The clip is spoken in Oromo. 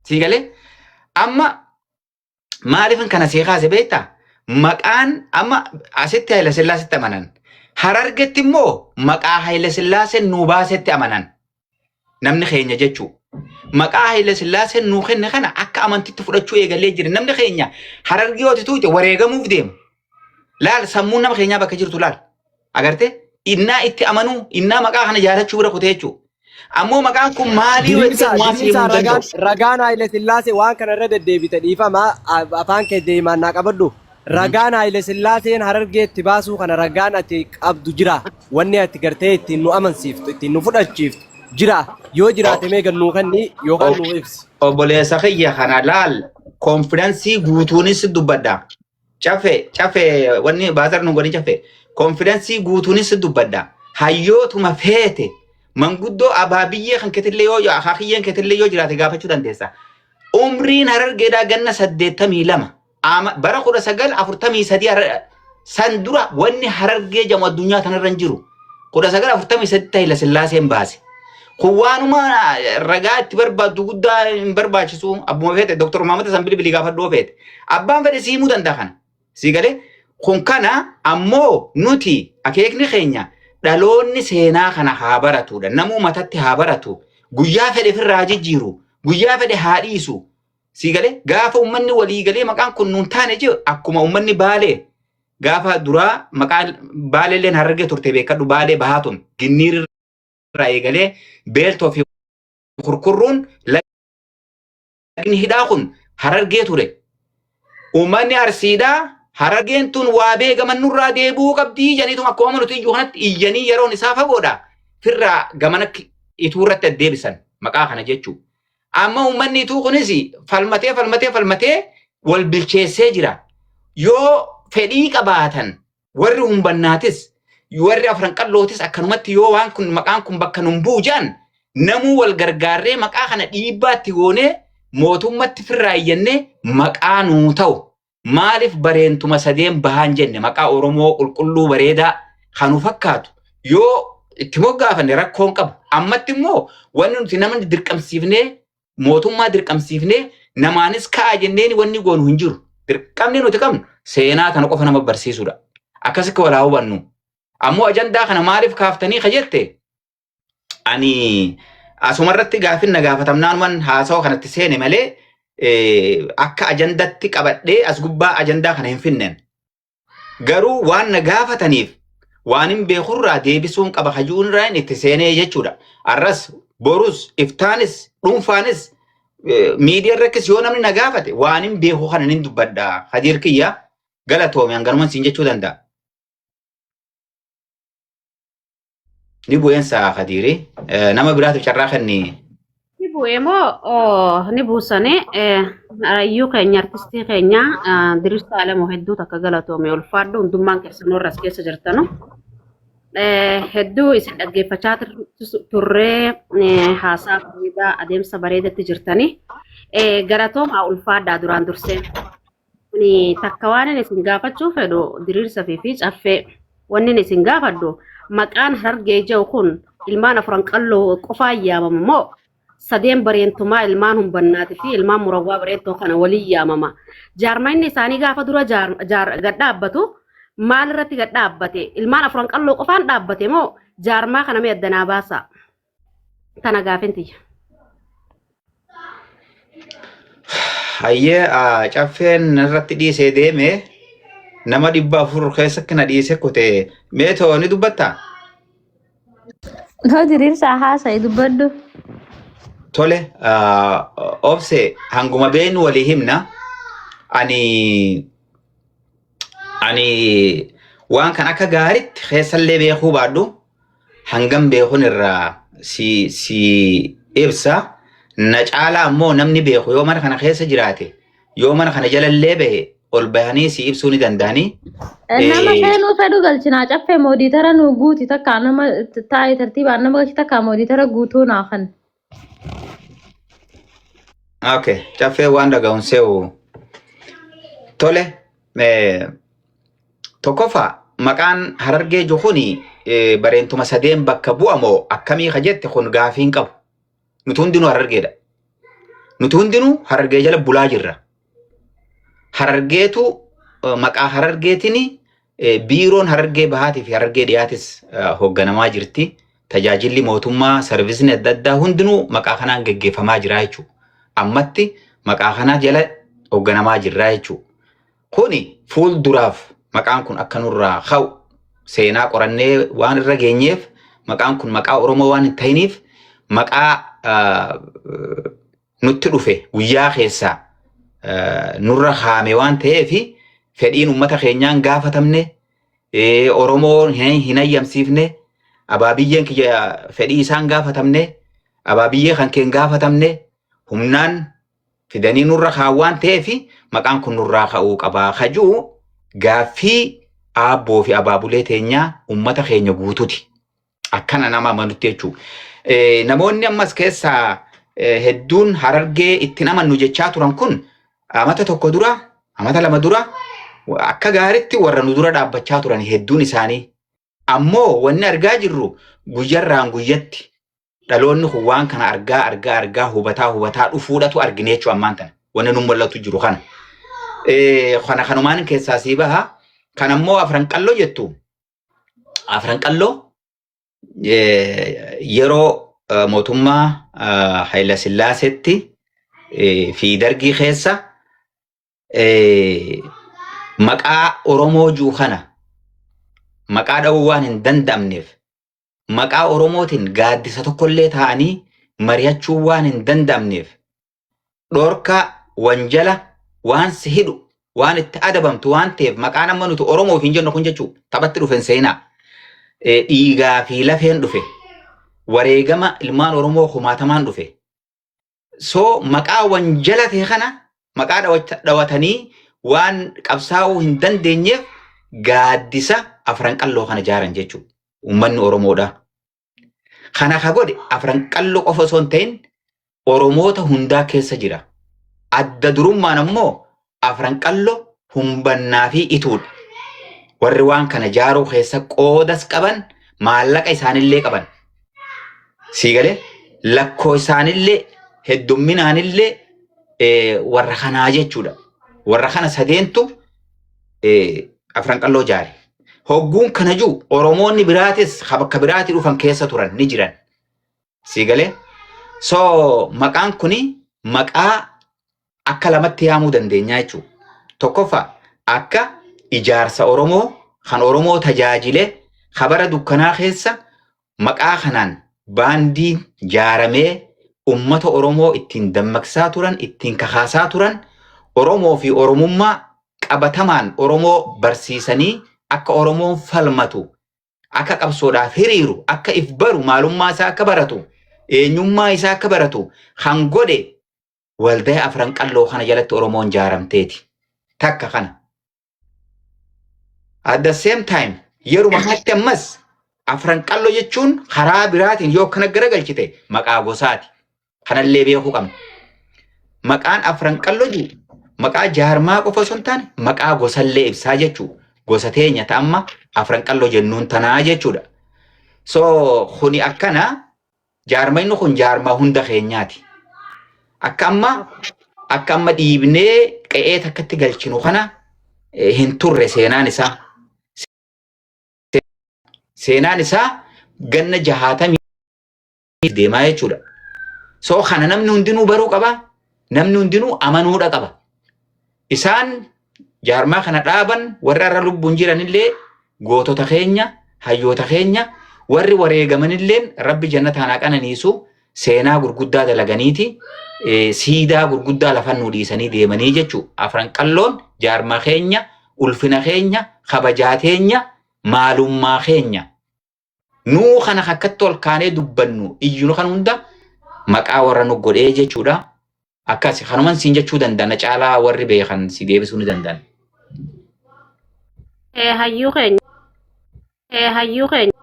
Sigale amma maalifin kana seeqaase beektaa maqaan amma asitti Haayile Sillaasetti amanan Harargetti immoo maqaa Haayile Sillaaseen nuu baasetti amanan namni keenya jechuu maqaa Haayile Sillaaseen nuu kenne kana akka amantitti fudhachuu eegalee jira namni keenya Harargee yoo tuute wareegamuuf deema laal sammuun nama keenyaa bakka jirtu laal agarte innaa itti amanuu innaa maqaa kana jaarachuu bira kutee jechuu ammoo maqaan kun maalii wajjin ragaan Haayile Sillaasee waan kana irra deddeebite dhiifama afaan kee deemaan naa qabadhu ragaan Haayile Sillaaseen Harargeetti baasuu kana ragaan ati qabdu jira wanni ati gartee ittiin nu amansiiftu ittiin nu fudhachiiftu jira yoo jiraate mee gannuu kanni yookaan nu ibsi obboleessa kiyya kana laal konfidensii guutuunis dubbadda cafe wanni baazar nu godhin cafe konfidensii guutuunis dubbadda hayyootuma feete manguddoo abaabiyyee kan ketillee yoo akakiyyeen ketillee yoo jiraate gaafachuu dandeessa umriin Harargeedhaa ganna 82 bara 1943 san dura wanni Harargee jamu addunyaa tanarra hin jiru 1943 Haayile Sillaaseen baase kuwaanuma ragaa itti barbaaddu guddaa hin barbaachisu abbuma feete Dr. Maamata san bilbili gaafadhoo feete abbaan fedhe siimuu danda'a kana sigale kun kana ammoo nuti akeekni keenya dhaloonni seenaa kana haa baratudha namuu matatti haa baratu guyyaa fedhe firraa jijjiiru guyyaa fedhe haa dhiisu sigale gaafa ummanni walii galee maqaan kun nuun taane jiru akkuma ummanni baalee gaafa duraa maqaan baaleelleen Harargee turte beekadhu baalee bahaatun ginniir irraa eegalee beeltoo fi kurkurruun lagni hidhaa kun Harargee ture ummanni Arsiidhaa Harargeen tun waa beegaman nurraa deebuu qabdii janiituma akkuma nuti iyyuu kanatti iyyanii yeroon isaa fagoodha firraa gamana ituu irratti addeebisan maqaa kana jechuu amma ummanni ituu kunis falmatee wal bilcheessee jira yoo fedhii qabaatan warri humbannaatis warri afran qallootis akkanumatti yoo waan kun maqaan kun bakka nun buujaan namuu wal gargaarree maqaa kana dhiibbaatti goonee mootummatti firraa iyyannee maqaa nuu ta'u maaliif bareentuma sadeen bahaan jenne maqaa Oromoo qulqulluu bareedaa kanu fakkaatu yoo itti moggaafanne rakkoon qabu ammatti immoo wanni nuti namni dirqamsiifnee mootummaa dirqamsiifnee namaanis ka'a jenneen wanni goonu hin jiru dirqamni nuti qabnu seenaa kana qofa nama barsiisudha akkas akka walaa hubannu ammoo ajandaa kana maaliif kaaftanii kajette ani asumarratti gaafinna gaafatamnaan wan haasawa kanatti seene malee akka ajandatti qabadhee as gubbaa ajandaa kana hin finnen garuu waan na gaafataniif waan hin beekurraa deebisuun qaba hajuun irraa itti seenee jechuudha arras borus iftaanis dhuunfaanis miidiyaa irrattis yoo namni na gaafate waan hin beeku kana nin dubbadha Hadiir kiyya galatoome hanganuman siin jechuu danda'a ni bu'eensa Hadiiri nama biraatiif carraa kenni ni buusane ayyuu keenya artistii keenya Diriirsa Alamoo hedduu takka galatoome ulfaadhu hundummaan keessanuu irras keessa jirtanu hedduu isin dhaggeeffachaa turree haasaa bareedaa adeemsa bareedatti jirtani galatooma ulfaadhaa duraan dursee takka waan isin gaafachuu fedhu Diriirsa fi caffee wanni isin gaafadhu maqaan Harargee jiru kun ilmaan afran qalloo qofaa yaamama moo sadeen bareentumaa ilmaan humbannaati fi ilmaan murawwaa bareettoo kana waliin yaamama jaarmanni isaanii gaafa dura gadhaabbatu maal irratti gadhaabbate ilmaan afran qalloo qofaan dhaabbate moo jaarmaa kana mee addanaa baasa tana gaafinti hayyee caffeen irratti dhiisee deeme nama 400 keessatti na dhiise kute mee too ni dubbatta Diriirsa haasa'e dubbadhu tole obse hanguma beenu walii himna ani waan kan akka gaaritti keessallee beekuu baadhu hangam beekun irraa si ibsa na caalaa ammoo namni beeku yoo mana kana keessa jiraate yoo mana kana jalallee bahe ol bahanii si ibsuu ni danda'anii nama seenuu fedhu galchinaa caffee mooditara nu guuti takka nama taa'ee tartiibaan nama galchi takka mooditara guutuu naafan Okay, caffee waan dhaga'uun se'u tole tokkoffaa maqaan Harargee jiru kuni bareentuma sadeen bakka bu'amoo akkamii ka jette kun gaafiin qabu nuti hundinuu Harargeedha nuti hundinuu Harargee jala bulaa jirra. Harargeetu maqaa Harargeetini biiroon Harargee bahaatii fi Harargee dhiyaatis hoogganamaa jirti. Tajaajilli mootummaa sarvisni adda addaa hundinuu maqaa kanaan geggeeffamaa jira jechuudha. Ammatti maqaa kanaa jala hoogganamaa jirra jechuudha. Kuni fuulduraaf maqaan kun akka nurraa ka'u seenaa qorannee waan irra geenyeef maqaan kun maqaa Oromoo waan hin ta'iniif maqaa nutti dhufe guyyaa keessaa nurra haame waan ta'eef fedhiin uummata keenyaan gaafatamne Oromoo hin ayyamsiifne abaabiyyeen kiyya fedhii isaan gaafatamne abaabiyyee kan keen gaafatamne humnaan fidanii nurra haan waan ta'eef maqaan kun nurraa ka'uu qabaa kajuu gaaffii aabboo fi abaabulee teenyaa uummata keenya guututi. Akkana nama amanutti jechuudha. Namoonni ammas keessaa hedduun Harargee ittiin amannu jechaa turan kun amata tokko dura, amata lama dura akka gaariitti warra nu dura dhaabbachaa turan hedduun isaanii. Ammoo wanni argaa jirru guyyarraan guyyatti dhaloonni kun waan kana argaa hubataa dhufuudhatu argine jechuudha ammaan tana. Wanni nu mul'atu jiru kana. Kanumaan keessaa sii baha. Kan ammoo afran qalloo jettu. Afran qalloo yeroo mootummaa Haayila Sillaaseetti fi dargii keessa maqaa Oromoo juu kana maqaa dha'uu waan hin danda'amneef maqaa Oromootiin gaaddisa tokkollee ta'anii mari'achuu waan hin danda'amneef dhorka wanjala waan si hidhu waan itti adabamtu waan ta'eef maqaan amma nuti Oromoof hin jennu kun jechuu taphatti dhufen seenaa dhiigaa fi lafeen dhufe wareegama ilmaan Oromoo kumaatamaan dhufe so maqaa wanjala ta'e kana maqaa dhawatanii waan qabsaa'uu hin dandeenyeef gaaddisa afran qalloo kana jaaran jechuudha. Uummanni Oromoodha. Kana ka godhe afran qalloo qofa osoo hin ta'in Oromoota hundaa keessa jira. Adda durummaan ammoo afran qalloo humbannaa fi ituudha. Warri waan kana jaaruu keessa qoodas qaban maallaqa isaanillee qaban. Siigalee lakkoo isaanillee heddumminaanillee warra kanaa jechuudha. Warra kana sadeentu afran qalloo jaare. Hogguun kana juu Oromoonni biraatis bakka biraatti dhufan keessa turan ni jiran. Siigalee so maqaan kuni maqaa akka lamatti yaamuu dandeenya jechuudha. Tokkoffaa akka ijaarsa Oromoo kan Oromoo tajaajile habara dukkanaa keessa maqaa kanaan baandiin jaaramee ummata Oromoo ittiin dammaqsaa turan ittiin kakaasaa turan Oromoo fi Oromummaa qabatamaan Oromoo barsiisanii akka Oromoon falmatu akka qabsoodhaaf hiriiru akka if baru maalummaa isaa akka baratu eenyummaa isaa akka baratu kan godhe waldaa afran qalloo kana jalatti Oromoon jaaramteeti. Takka kana. At the same time yeruma kanatti ammas afran qalloo jechuun karaa biraatiin yoo kana garagalchite maqaa gosaati. Kanallee beekuu qabna. Maqaan afran qalloo jiru maqaa jaarmaa qofa osoo hin taane maqaa gosallee ibsaa jechuudha. Gosa teenya ta'amma afran qalloo jennuun tanaa jechuudha. So kuni akkana jaarmayni kun jaarmaa hunda keenyaati. Akka amma dhiibnee qe'ee takkatti galchinu kana hin turre seenaan isaa. Seenaan isaa ganna 60 deemaa jechuudha. So kana namni hundinuu baruu qaba. Namni hundinuu amanuudha qaba. Isaan jaarmaa kana dhaaban warra irra lubbuun jiranillee gootota keenya hayyoota keenya warri wareegamanillee rabbi jannataan haa qananiisu seenaa gurguddaa dalaganiiti siidaa gurguddaa lafan nu dhiisanii deemanii jechuudha. Afran qalloon jaarmaa keenya ulfina keenya kabajaa keenya maalummaa keenya nuu kana akkatti ol kaanee dubbannu iyyuu kan hunda maqaa warra nu godhee jechuudha. Akkasi kanuman siin jechuu danda'ana caalaa warri beekan si deebisuu ni danda'an. Hayyuu keenya